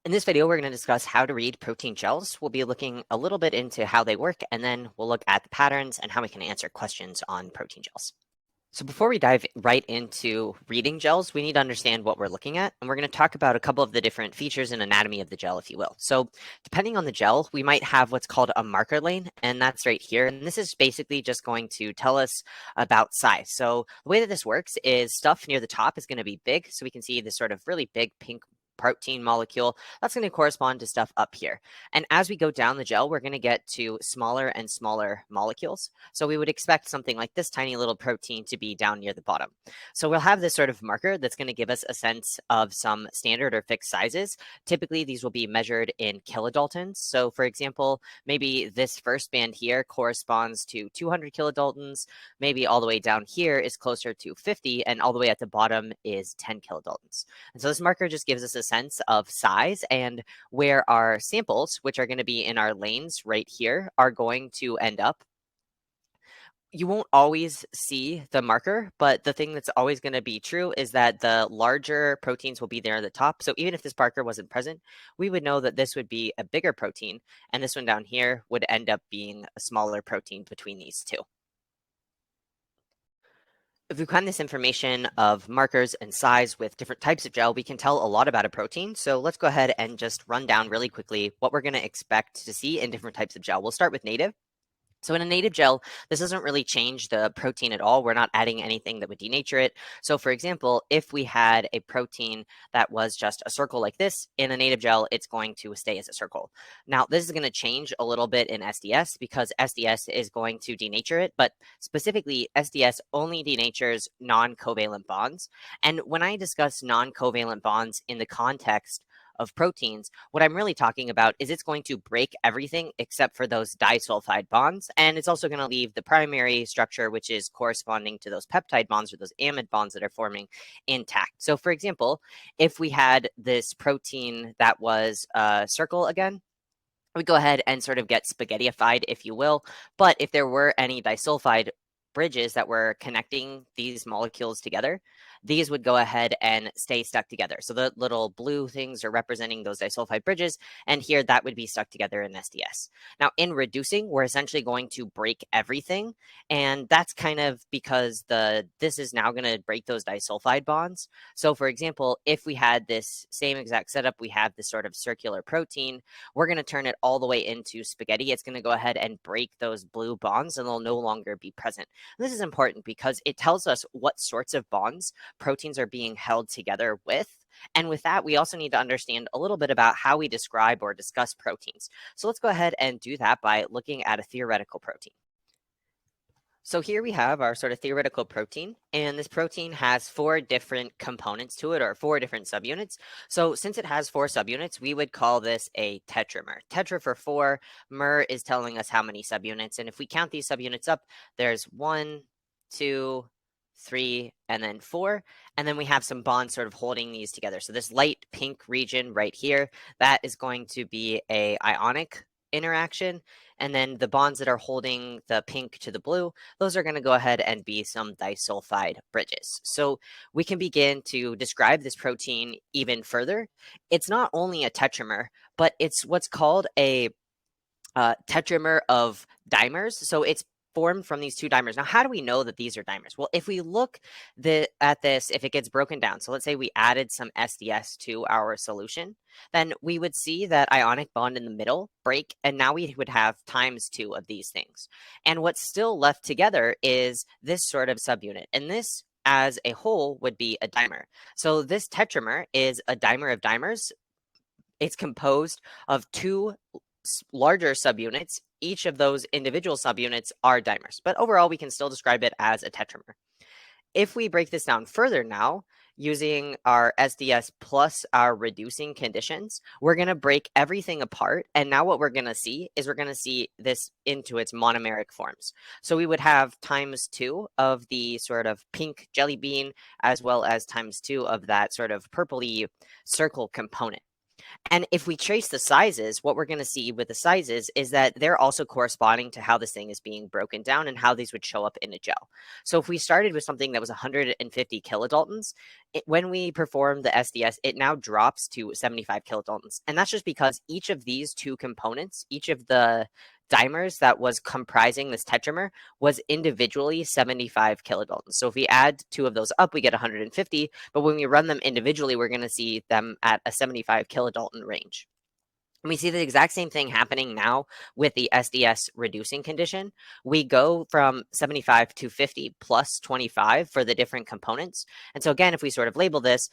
In this video, we're going to discuss how to read protein gels. We'll be looking a little bit into how they work, and then we'll look at the patterns and how we can answer questions on protein gels. So before we dive right into reading gels, we need to understand what we're looking at, and we're going to talk about a couple of the different features and anatomy of the gel, if you will. So depending on the gel, we might have what's called a marker lane, and that's right here. And this is basically just going to tell us about size. So the way that this works is stuff near the top is going to be big, so we can see this sort of really big pink protein molecule that's going to correspond to stuff up here. And as we go down the gel, we're going to get to smaller and smaller molecules. So we would expect something like this tiny little protein to be down near the bottom. So we'll have this sort of marker that's going to give us a sense of some standard or fixed sizes. Typically, these will be measured in kilodaltons. So for example, maybe this first band here corresponds to 200 kilodaltons, maybe all the way down here is closer to 50, and all the way at the bottom is 10 kilodaltons. And so this marker just gives us a sense of size and where our samples, which are going to be in our lanes right here, are going to end up. You won't always see the marker, but the thing that's always going to be true is that the larger proteins will be there at the top. So even if this marker wasn't present, we would know that this would be a bigger protein, and this one down here would end up being a smaller protein between these two. If we combine this information of markers and size with different types of gel, we can tell a lot about a protein. So let's go ahead and just run down really quickly what we're going to expect to see in different types of gel. We'll start with native. So in a native gel, this doesn't really change the protein at all. We're not adding anything that would denature it. So for example, if we had a protein that was just a circle like this, in a native gel, it's going to stay as a circle. Now, this is going to change a little bit in SDS because SDS is going to denature it, but specifically SDS only denatures non-covalent bonds. And when I discuss non-covalent bonds in the context of proteins, what I'm really talking about is it's going to break everything except for those disulfide bonds. And it's also going to leave the primary structure, which is corresponding to those peptide bonds or those amide bonds that are forming, intact. So for example, if we had this protein that was a circle again, we go ahead and sort of get spaghettified, if you will. But if there were any disulfide bridges that were connecting these molecules together, these would go ahead and stay stuck together. So the little blue things are representing those disulfide bridges, and here that would be stuck together in SDS. Now in reducing, we're essentially going to break everything, and that's kind of because this is now going to break those disulfide bonds. So for example, if we had this same exact setup, we have this sort of circular protein, we're going to turn it all the way into spaghetti. It's going to go ahead and break those blue bonds, and they'll no longer be present. And this is important because it tells us what sorts of bonds proteins are being held together with. And with that, we also need to understand a little bit about how we describe or discuss proteins. So let's go ahead and do that by looking at a theoretical protein. So here we have our sort of theoretical protein, and this protein has 4 different components to it, or 4 different subunits. So since it has 4 subunits, we would call this a tetramer. Tetra for 4, mer is telling us how many subunits, and if we count these subunits up, there's 1, 2, 3, and then 4, and then we have some bonds sort of holding these together. So this light pink region right here, that is going to be a ionic interaction, and then the bonds that are holding the pink to the blue, those are going to go ahead and be some disulfide bridges. So we can begin to describe this protein even further. It's not only a tetramer, but it's what's called a tetramer of dimers. So it's formed from these 2 dimers. Now, how do we know that these are dimers? Well, if we look at this, if it gets broken down, so let's say we added some SDS to our solution, then we would see that ionic bond in the middle break, and now we would have ×2 of these things. And what's still left together is this sort of subunit, and this as a whole would be a dimer. So this tetramer is a dimer of dimers. It's composed of 2 larger subunits. Each of those individual subunits are dimers, but overall we can still describe it as a tetramer. If we break this down further now, using our SDS plus our reducing conditions, we're going to break everything apart. And now what we're going to see is we're going to see this into its monomeric forms. So we would have ×2 of the sort of pink jelly bean, as well as ×2 of that sort of purpley circle component. And if we trace the sizes, what we're going to see with the sizes is that they're also corresponding to how this thing is being broken down and how these would show up in a gel. So if we started with something that was 150 kilodaltons, when we perform the SDS, it now drops to 75 kilodaltons. And that's just because each of these two components, each of the dimers that was comprising this tetramer was individually 75 kilodaltons. So if we add two of those up, we get 150, but when we run them individually, we're going to see them at a 75 kilodalton range. And we see the exact same thing happening now with the SDS reducing condition. We go from 75 to 50 plus 25 for the different components. And so again, if we sort of label this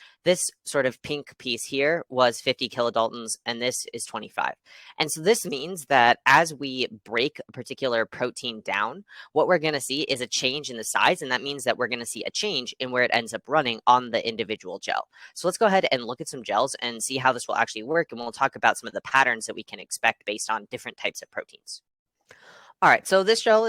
sort of pink piece here was 50 kilodaltons, and this is 25. And so this means that as we break a particular protein down, what we're going to see is a change in the size, and that means that we're going to see a change in where it ends up running on the individual gel. So let's go ahead and look at some gels and see how this will actually work, and we'll talk about some of the patterns that we can expect based on different types of proteins. All right, so this gel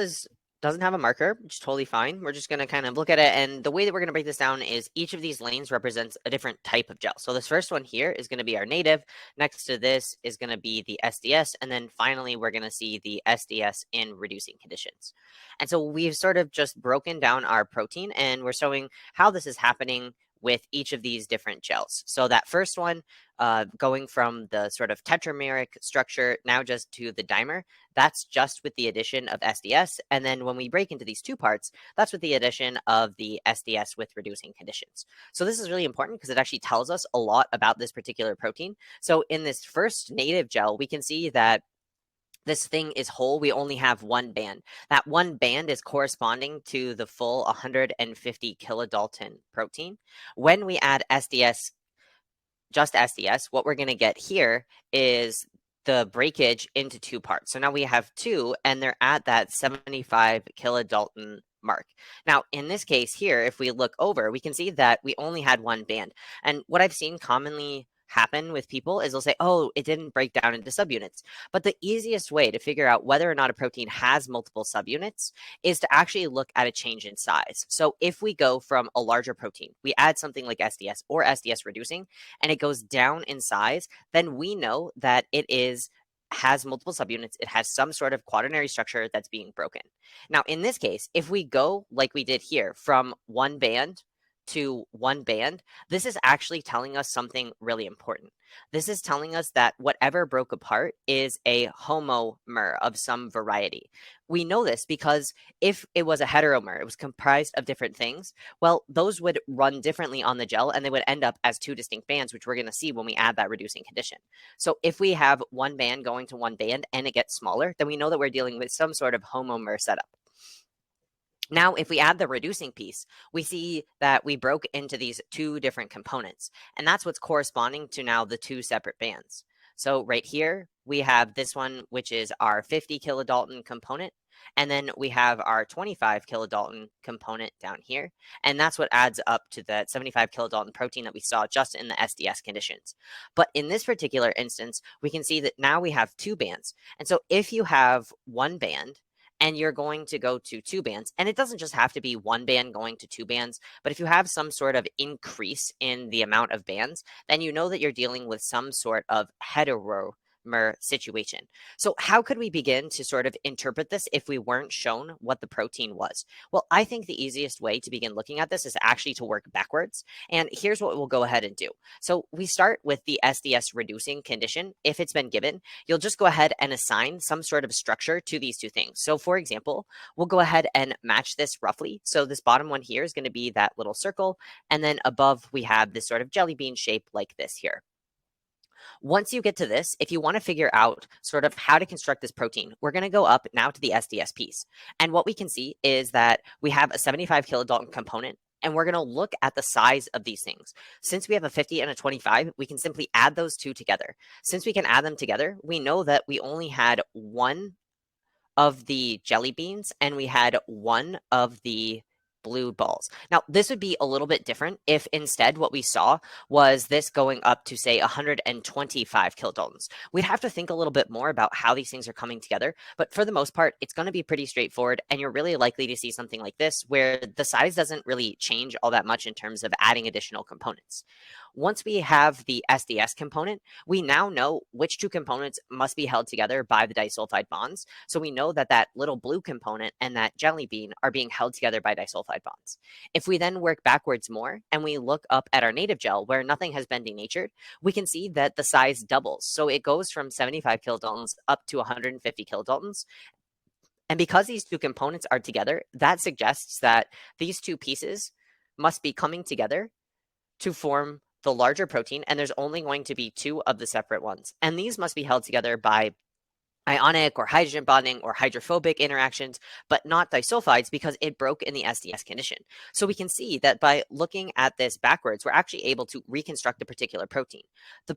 doesn't have a marker, which is totally fine. We're just going to kind of look at it, and the way that we're going to break this down is each of these lanes represents a different type of gel. So this first one here is going to be our native. Next to this is going to be the SDS, and then finally we're going to see the SDS in reducing conditions. And so we've sort of just broken down our protein, and we're showing how this is happening with each of these different gels. So that first one, going from the sort of tetrameric structure now just to the dimer, that's just with the addition of SDS. And then when we break into these two parts, that's with the addition of the SDS with reducing conditions. So this is really important because it actually tells us a lot about this particular protein. So in this first native gel, we can see that this thing is whole. We only have one band. That one band is corresponding to the full 150 kilodalton protein. When we add SDS, just SDS, what we're going to get here is the breakage into two parts. So now we have two, and they're at that 75 kilodalton mark. Now, in this case here, if we look over, we can see that we only had one band. And what I've seen commonly happen with people is they'll say, oh, it didn't break down into subunits. But the easiest way to figure out whether or not a protein has multiple subunits is to actually look at a change in size. So if we go from a larger protein, we add something like SDS or SDS reducing, and it goes down in size, then we know that it has multiple subunits. It has some sort of quaternary structure that's being broken. Now, in this case, if we go like we did here from one band to one band, this is actually telling us something really important. This is telling us that whatever broke apart is a homomer of some variety. We know this because if it was a heteromer, it was comprised of different things, well, those would run differently on the gel, and they would end up as two distinct bands, which we're going to see when we add that reducing condition. So if we have one band going to one band and it gets smaller, then we know that we're dealing with some sort of homomer setup. Now, if we add the reducing piece, we see that we broke into these two different components, and that's what's corresponding to now the two separate bands. So right here, we have this one, which is our 50 kilodalton component, and then we have our 25 kilodalton component down here, and that's what adds up to that 75 kilodalton protein that we saw just in the SDS conditions. But in this particular instance, we can see that now we have two bands. And so if you have one band, and you're going to go to two bands, and it doesn't just have to be one band going to two bands, but if you have some sort of increase in the amount of bands, then you know that you're dealing with some sort of heteromer situation. So how could we begin to sort of interpret this if we weren't shown what the protein was? Well, I think the easiest way to begin looking at this is actually to work backwards. And here's what we'll go ahead and do. So we start with the SDS reducing condition. If it's been given, you'll just go ahead and assign some sort of structure to these two things. So for example, we'll go ahead and match this roughly. So this bottom one here is going to be that little circle. And then above, we have this sort of jelly bean shape like this here. Once you get to this, if you want to figure out sort of how to construct this protein, we're going to go up now to the SDS piece. And what we can see is that we have a 75 kilodalton component, and we're going to look at the size of these things. Since we have a 50 and a 25, we can simply add those two together. Since we can add them together, we know that we only had one of the jelly beans and we had one of the blue balls. Now, this would be a little bit different if instead what we saw was this going up to, say, 125 kilodaltons. We'd have to think a little bit more about how these things are coming together, but for the most part, it's going to be pretty straightforward, and you're really likely to see something like this where the size doesn't really change all that much in terms of adding additional components. Once we have the SDS component, we now know which two components must be held together by the disulfide bonds. So we know that that little blue component and that jelly bean are being held together by disulfide bonds. If we then work backwards more and we look up at our native gel where nothing has been denatured, we can see that the size doubles. So it goes from 75 kilodaltons up to 150 kilodaltons. And because these two components are together, that suggests that these two pieces must be coming together to form the larger protein, and there's only going to be two of the separate ones. And these must be held together by ionic or hydrogen bonding or hydrophobic interactions, but not disulfides because it broke in the SDS condition. So we can see that by looking at this backwards, we're actually able to reconstruct a particular protein. The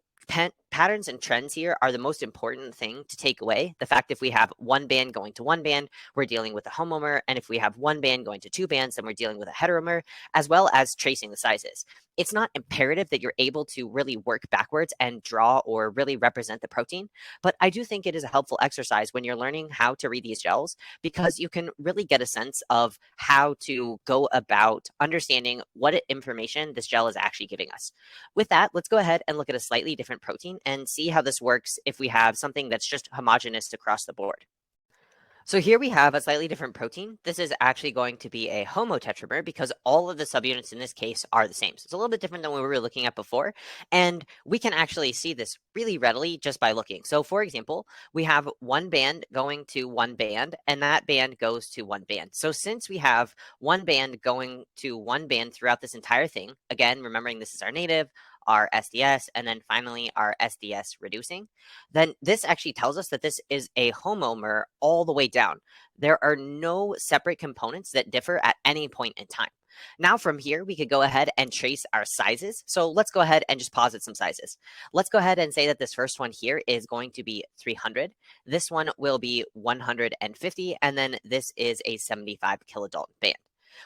patterns and trends here are the most important thing to take away. The fact if we have one band going to one band, we're dealing with a homomer, and if we have one band going to two bands, then we're dealing with a heteromer, as well as tracing the sizes. It's not imperative that you're able to really work backwards and draw or really represent the protein, but I do think it is a helpful exercise when you're learning how to read these gels because you can really get a sense of how to go about understanding what information this gel is actually giving us. With that, let's go ahead and look at a slightly different protein and see how this works if we have something that's just homogeneous across the board. So here we have a slightly different protein. This is actually going to be a homotetramer because all of the subunits in this case are the same. So it's a little bit different than what we were looking at before. And we can actually see this really readily just by looking. So for example, we have one band going to one band, and that band goes to one band. So since we have one band going to one band throughout this entire thing, again, remembering this is our native, our SDS, and then finally our SDS reducing, then this actually tells us that this is a homomer all the way down. There are no separate components that differ at any point in time. Now from here, we could go ahead and trace our sizes. So let's go ahead and just posit some sizes. Let's go ahead and say that this first one here is going to be 300. This one will be 150, and then this is a 75 kilodalton band.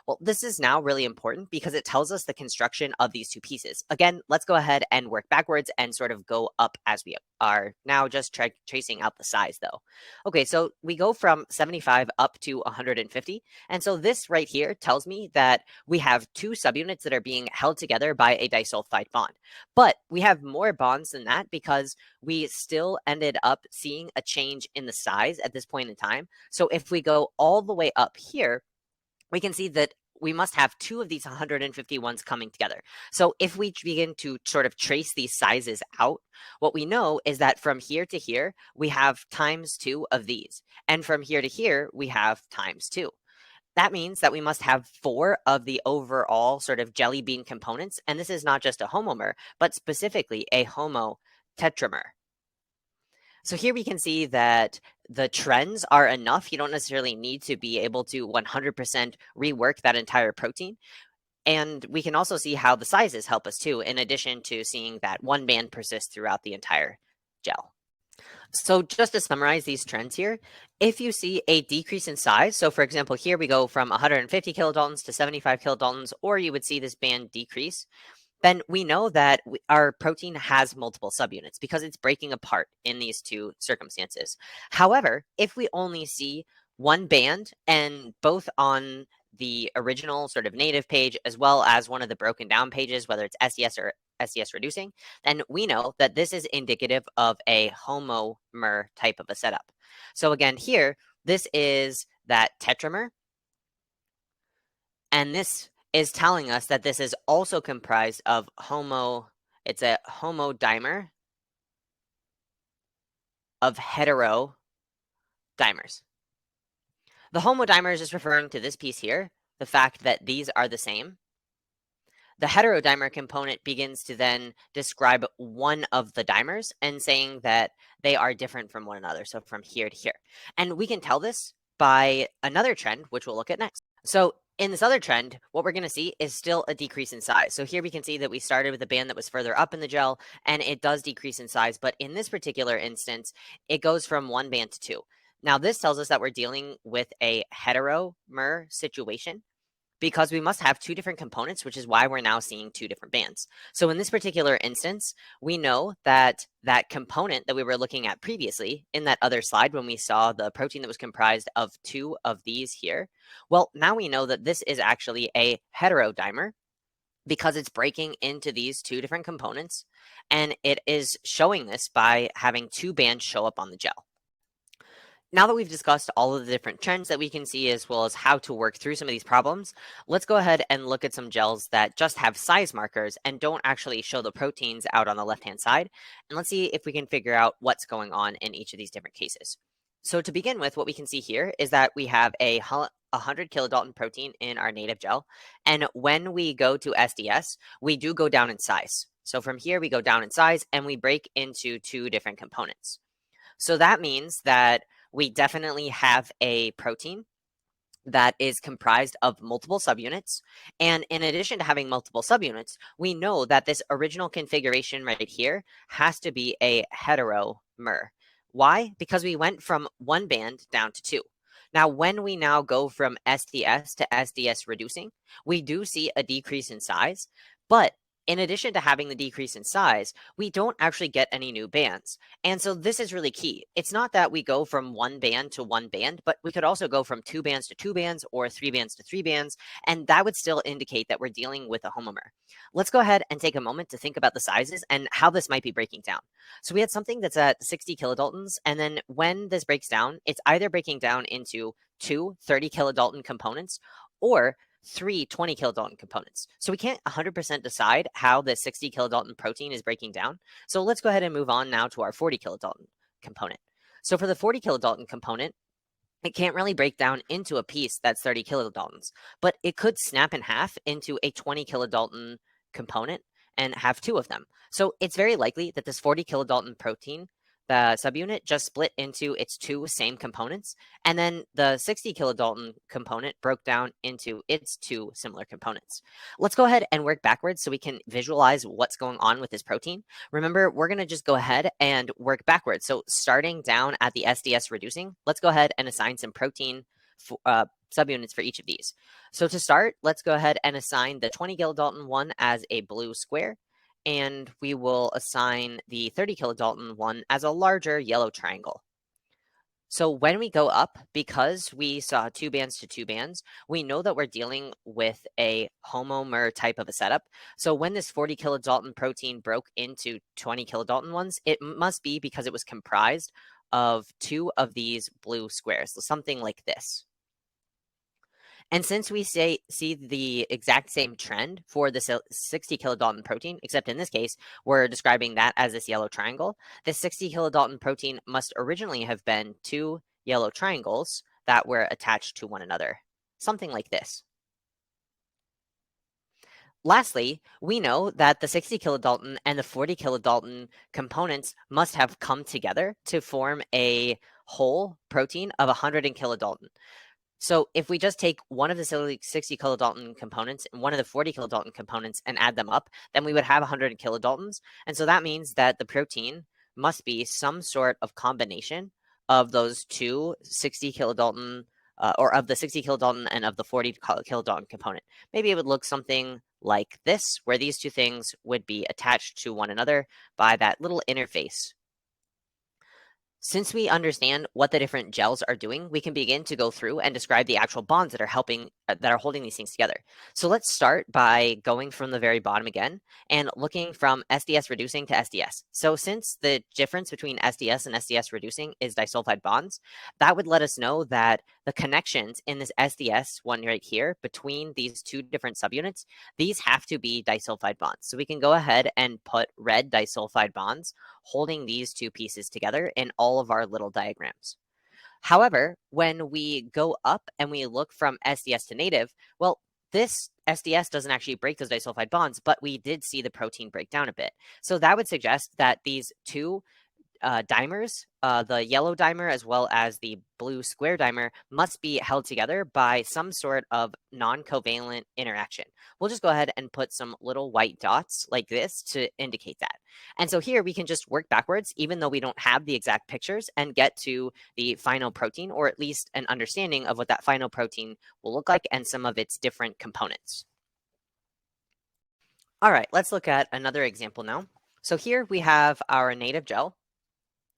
Well, this is now really important because it tells us the construction of these two pieces. Again, let's go ahead and work backwards and sort of go up as we are now just tracing out the size though. Okay, so we go from 75 up to 150. And so this right here tells me that we have two subunits that are being held together by a disulfide bond. But we have more bonds than that because we still ended up seeing a change in the size at this point in time. So if we go all the way up here, we can see that we must have two of these 150 ones coming together. So if we begin to sort of trace these sizes out, what we know is that from here to here, we have times two of these. And from here to here, we have times two. That means that we must have four of the overall sort of jelly bean components. And this is not just a homomer, but specifically a homotetramer. So here we can see that the trends are enough. You don't necessarily need to be able to 100% rework that entire protein. And we can also see how the sizes help us too, in addition to seeing that one band persists throughout the entire gel. So just to summarize these trends here, if you see a decrease in size, so for example, here we go from 150 kilodaltons to 75 kilodaltons, or you would see this band decrease, then we know that our protein has multiple subunits because it's breaking apart in these two circumstances. However, if we only see one band and both on the original sort of native page as well as one of the broken down pages, whether it's SDS or SDS reducing, then we know that this is indicative of a homomer type of a setup. So again, here, this is that tetramer, and this is telling us that this is also comprised of it's a homodimer of heterodimers. The homodimer is just referring to this piece here, the fact that these are the same. The heterodimer component begins to then describe one of the dimers and saying that they are different from one another, so from here to here. And we can tell this by another trend, which we'll look at next. So in this other trend, what we're going to see is still a decrease in size. So here we can see that we started with a band that was further up in the gel, and it does decrease in size. But in this particular instance, it goes from one band to two. Now, this tells us that we're dealing with a heteromer situation because we must have two different components, which is why we're now seeing two different bands. So in this particular instance, we know that that component that we were looking at previously in that other slide when we saw the protein that was comprised of two of these here, well, now we know that this is actually a heterodimer. because it's breaking into these two different components, and it is showing this by having two bands show up on the gel. Now that we've discussed all of the different trends that we can see, as well as how to work through some of these problems, let's go ahead and look at some gels that just have size markers and don't actually show the proteins out on the left-hand side. And let's see if we can figure out what's going on in each of these different cases. So to begin with, what we can see here is that we have a 100 kilodalton protein in our native gel. And when we go to SDS, we do go down in size. So from here, we go down in size and we break into two different components. So that means that we definitely have a protein that is comprised of multiple subunits. And in addition to having multiple subunits, we know that this original configuration right here has to be a heteromer. Why? Because we went from one band down to two. Now, when we now go from SDS to SDS reducing, we do see a decrease in size, but in addition to having the decrease in size, we don't actually get any new bands. And so this is really key. It's not that we go from one band to one band, but we could also go from two bands to two bands or three bands to three bands, and that would still indicate that we're dealing with a homomer. Let's go ahead and take a moment to think about the sizes and how this might be breaking down. So we had something that's at 60 kilodaltons, and then when this breaks down, it's either breaking down into two 30 kilodalton components or three 20 kilodalton components. So we can't 100% decide how the 60 kilodalton protein is breaking down. So let's go ahead and move on now to our 40 kilodalton component. So for the 40 kilodalton component, it can't really break down into a piece that's 30 kilodaltons, but it could snap in half into a 20 kilodalton component and have two of them. So it's very likely that this 40 kilodalton protein, the subunit, just split into its two same components, and then the 60 kilodalton component broke down into its two similar components. Let's go ahead and work backwards so we can visualize what's going on with this protein. Remember, we're going to just go ahead and work backwards. So starting down at the SDS reducing, let's go ahead and assign some protein subunits for each of these. So to start, let's go ahead and assign the 20 kilodalton one as a blue square, and we will assign the 30 kilodalton one as a larger yellow triangle. So when we go up, because we saw two bands to two bands, we know that we're dealing with a homomer type of a setup. So when this 40 kilodalton protein broke into 20 kilodalton ones, it must be because it was comprised of two of these blue squares, so something like this. And since we see the exact same trend for the 60 kilodalton protein, except in this case, we're describing that as this yellow triangle, the 60 kilodalton protein must originally have been two yellow triangles that were attached to one another, something like this. Lastly, we know that the 60 kilodalton and the 40 kilodalton components must have come together to form a whole protein of 100 kilodalton. So if we just take one of the 60 kilodalton components and one of the 40 kilodalton components and add them up, then we would have 100 kilodaltons. And so that means that the protein must be some sort of combination of those two 60 kilodalton, or of the 60 kilodalton and of the 40 kilodalton component. Maybe it would look something like this, where these two things would be attached to one another by that little interface. Since we understand what the different gels are doing, we can begin to go through and describe the actual bonds that are holding these things together. So let's start by going from the very bottom again and looking from SDS reducing to SDS. So since the difference between SDS and SDS reducing is disulfide bonds, that would let us know that the connections in this SDS one right here between these two different subunits, these have to be disulfide bonds. So we can go ahead and put red disulfide bonds holding these two pieces together in all of our little diagrams. However, when we go up and we look from SDS to native, well, this SDS doesn't actually break those disulfide bonds, but we did see the protein break down a bit. So that would suggest that these two dimers, the yellow dimer as well as the blue square dimer, must be held together by some sort of non-covalent interaction. We'll just go ahead and put some little white dots like this to indicate that. And so here we can just work backwards, even though we don't have the exact pictures, and get to the final protein, or at least an understanding of what that final protein will look like and some of its different components. All right, let's look at another example now. So here we have our native gel.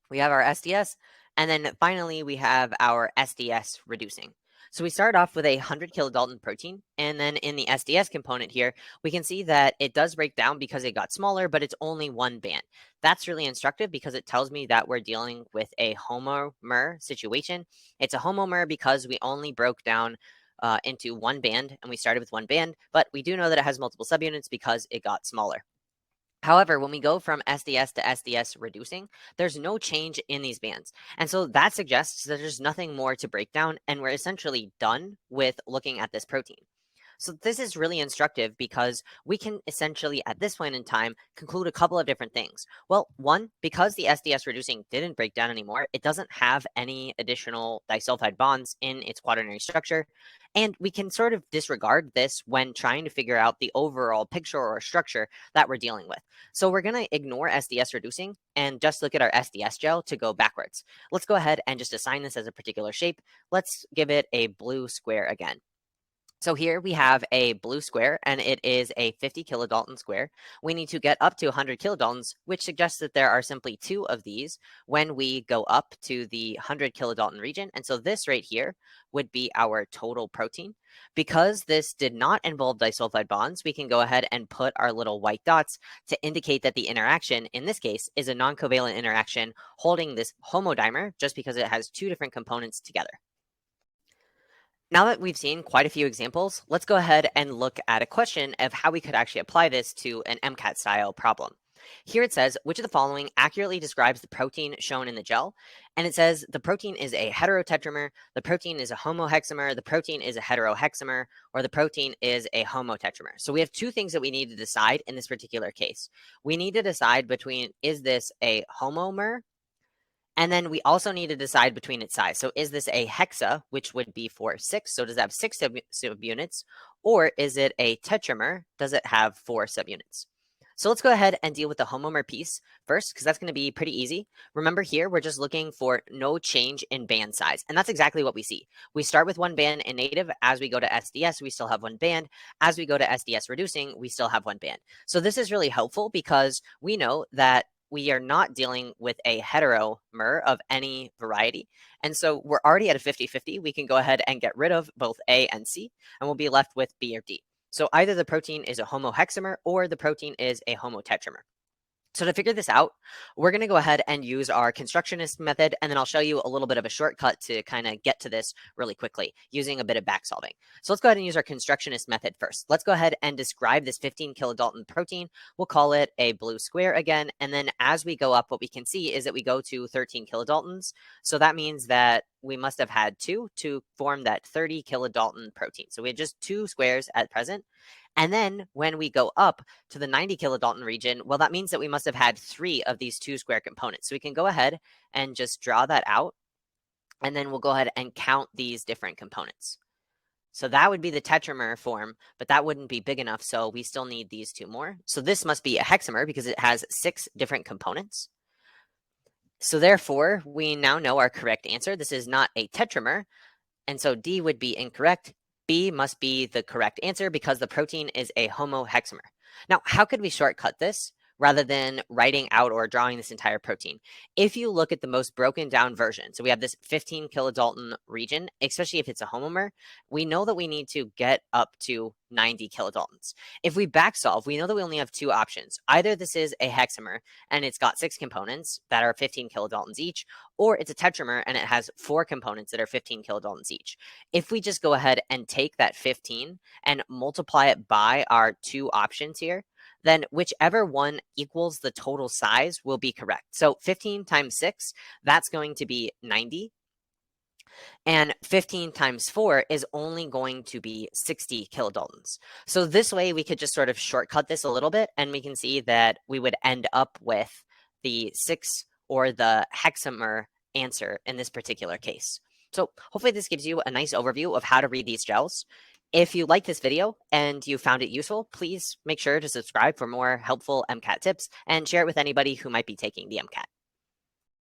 We have our SDS, and then finally we have our SDS reducing. So we start off with a 100 kilodalton protein, and then in the SDS component here, we can see that it does break down because it got smaller, but it's only one band. That's really instructive because it tells me that we're dealing with a homomer situation. It's a homomer because we only broke down into one band, and we started with one band, but we do know that it has multiple subunits because it got smaller. However, when we go from SDS to SDS reducing, there's no change in these bands. And so that suggests that there's nothing more to break down, and we're essentially done with looking at this protein. So this is really instructive because we can essentially, at this point in time, conclude a couple of different things. Well, one, because the SDS reducing didn't break down anymore, it doesn't have any additional disulfide bonds in its quaternary structure. And we can sort of disregard this when trying to figure out the overall picture or structure that we're dealing with. So we're going to ignore SDS reducing and just look at our SDS gel to go backwards. Let's go ahead and just assign this as a particular shape. Let's give it a blue square again. So here we have a blue square, and it is a 50 kilodalton square. We need to get up to 100 kilodaltons, which suggests that there are simply two of these when we go up to the 100 kilodalton region. And so this right here would be our total protein. Because this did not involve disulfide bonds, we can go ahead and put our little white dots to indicate that the interaction, in this case, is a non-covalent interaction holding this homodimer just because it has two different components together. Now that we've seen quite a few examples, let's go ahead and look at a question of how we could actually apply this to an MCAT style problem. Here it says, which of the following accurately describes the protein shown in the gel? And it says the protein is a heterotetramer, the protein is a homohexamer, the protein is a heterohexamer, or the protein is a homotetramer. So we have two things that we need to decide in this particular case. We need to decide between, is this a homomer? And then we also need to decide between its size. So is this a hexa, which would be for 6? So does it have 6 subunits? Or is it a tetramer? Does it have 4 subunits? So let's go ahead and deal with the homomer piece first, because that's going to be pretty easy. Remember here, we're just looking for no change in band size. And that's exactly what we see. We start with one band in native. As we go to SDS, we still have one band. As we go to SDS reducing, we still have one band. So this is really helpful because we know that we are not dealing with a heteromer of any variety. And so we're already at a 50-50. We can go ahead and get rid of both A and C, and we'll be left with B or D. So either the protein is a homohexamer or the protein is a homotetramer. So to figure this out, we're going to go ahead and use our constructionist method, and then I'll show you a little bit of a shortcut to kind of get to this really quickly using a bit of back solving. So let's go ahead and use our constructionist method first. Let's go ahead and describe this 15 kilodalton protein. We'll call it a blue square again, and then as we go up, what we can see is that we go to 13 kilodaltons. So that means that we must have had 2 to form that 30 kilodalton protein. So we had just 2 squares at present. And then when we go up to the 90 kilodalton region, well, that means that we must have had 3 of these 2 square components. So we can go ahead and just draw that out. And then we'll go ahead and count these different components. So that would be the tetramer form, but that wouldn't be big enough. So we still need these 2 more. So this must be a hexamer because it has 6 different components. So therefore, we now know our correct answer. This is not a tetramer. And so D would be incorrect. B must be the correct answer because the protein is a homohexamer. Now, how could we shortcut this rather than writing out or drawing this entire protein? If you look at the most broken down version, so we have this 15 kilodalton region, especially if it's a homomer, we know that we need to get up to 90 kilodaltons. If we back solve, we know that we only have 2 options. Either this is a hexamer and it's got 6 components that are 15 kilodaltons each, or it's a tetramer and it has 4 components that are 15 kilodaltons each. If we just go ahead and take that 15 and multiply it by our 2 options here, then whichever one equals the total size will be correct. So 15 times 6, that's going to be 90. And 15 times 4 is only going to be 60 kilodaltons. So this way we could just sort of shortcut this a little bit, and we can see that we would end up with the 6 or the hexamer answer in this particular case. So hopefully this gives you a nice overview of how to read these gels. If you like this video and you found it useful, please make sure to subscribe for more helpful MCAT tips and share it with anybody who might be taking the MCAT.